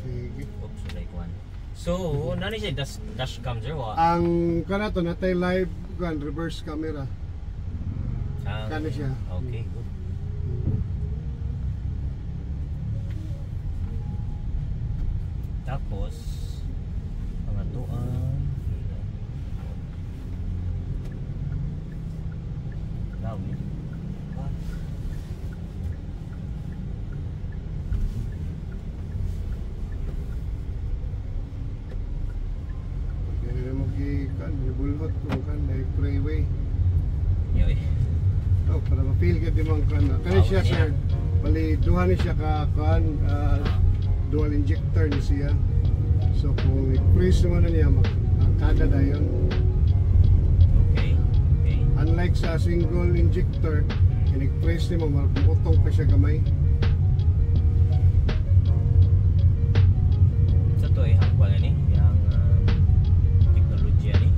Sige. Oops, like one. So, nani siya dash cam sir? Ang kanato natay live kan reverse camera. Kani siya. Okay, good. Tapos pangatuan daw ni. Bulhot kung kan na freeway. Yoy. Oh, para ma-feel ka di man kan. Kani siya sir. Bali duha ni siya ka kan dual injector ni siya. So kung i-freeze mo na niya kada dayon. Okay. Okay. Unlike sa single injector, i-freeze ni mo maputong pa siya gamay. Sa to ay hangkwa ni yang teknolohiya ni.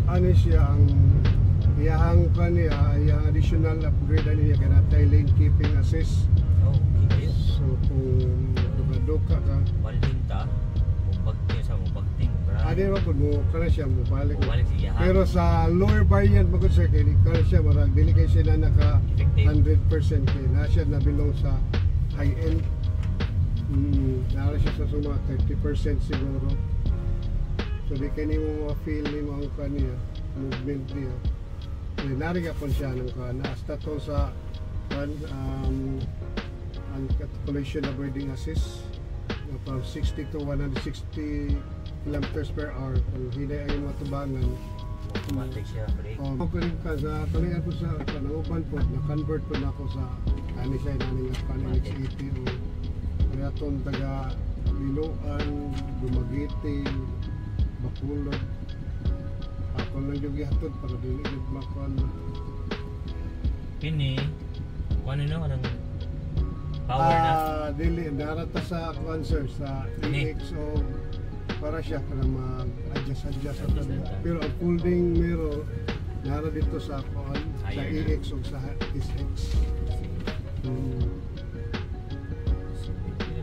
Ano siya ang iyahang kaniya, iyang additional upgrade niya kaya natay lane keeping assist. Oh, okay. So kung duka-duka ka Malinta, mubagting sa mubagting. adi ra pud mo kana siya mo balik. Balik siya. Pero sa lower variant magud sir kay kana siya marag dili kay siya na naka 100% kay na siya na belong sa high end. Nara siya sa suma 30% siguro. So di kay nimo ma-feel nimo ang kaniya movement niya. Nariga po siya ng kana hasta to sa collision avoiding assist from 60 to 160 kilometers per hour. Kung hindi ay matubangan automatic siya, pre. Ako rin ka sa kalian po sa panauban po na-convert po na ako sa kani siya naning kanin X80 o kaya itong taga Liloan, Dumaguete, Bacolod. Ako lang yung gihatod para dili yung makuan. Pini, kung ano anong power na? Dili, narata sa concert sa EX o para siya para mag-adjust sa pero ang folding mirror nara dito sa kuan sa EX o sa SX.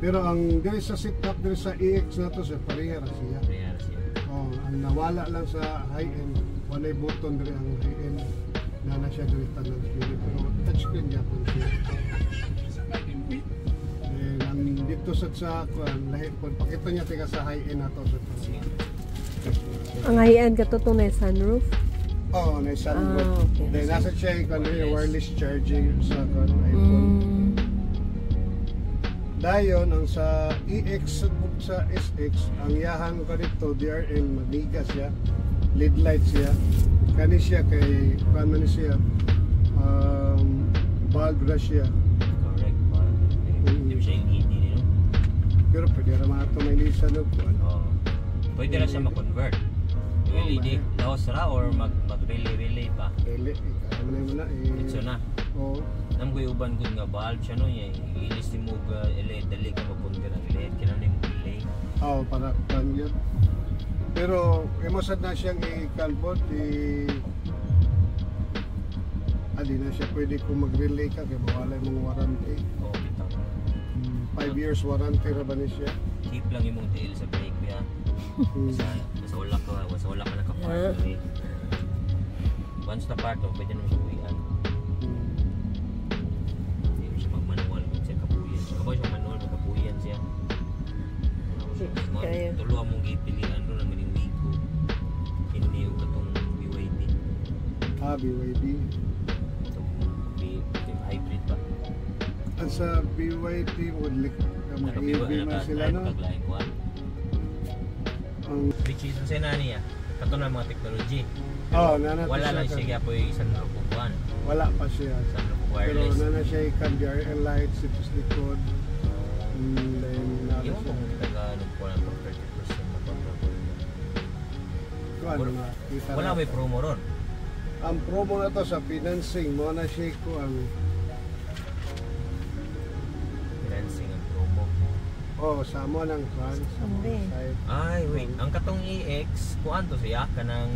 Pero ang dili sa setup dili sa EX na to sa pareha ra siya. Oh, ang nawala lang sa high end, walay button diri ang high end na siya diri tanan pero touchscreen niya po siya. Ang dito sa kuan lahi po pakita niya tiga sa high end nato sa ang high end katutong na sunroof. Oh, na sunroof. Okay. Then nasa siya kan wireless charging sa kuan iPhone. Dayon ang sa EX sa SX ang yahang ka dito DRL maniga siya, LED light siya. Kani siya kay kuan man siya bulb ra siya. Correct, bulb. Hindi siya yung LED no? Pero pwede ra mato may lisa no kuan. Oh. Pwede ra siya ma-convert. LED laos ra or mag-relay pa. Relay mo na Ito na. Oo. Nam ko uban gud nga bulb siya no, ilis ni mo LED dali ka mapundar ang LED kina ni mo relay. Oh, para kan yun. Pero emosad na siyang i-calbot adi na siya pwede kung mag-relay ka kaya mawala yung warranty. Oh, bitaw. 5 years warranty ra ba ni siya? Keep lang imong tail sa brake ya. Basta wala ka naka-park. Once na park, pwede naman siya uwian. Hindi mo siya mag-manual kung siya kapuyan. Kapag siya manual, magkapuyan siya. Tuluan mong gipilian doon ang ganing wigo. Hindi yung katong BYD. BYD. Itong hybrid pa. At sa BYD, mag-EV man sila no? Which is sa nani kato na mga technology. Oh, wala lang siya po yung isang lupuan. Wala pa siya. Wireless. Pero nana siya ikan DRL lights, ito sa likod. Yung kung taga-lupuan ng 30% makontrol niya. Wala may promo ron. Ang promo na to sa financing, mo na siya ko ang financing ang promo. Oh, sa mo ng kan. Ay, wait. Ang katong EX, kuan to siya ka ng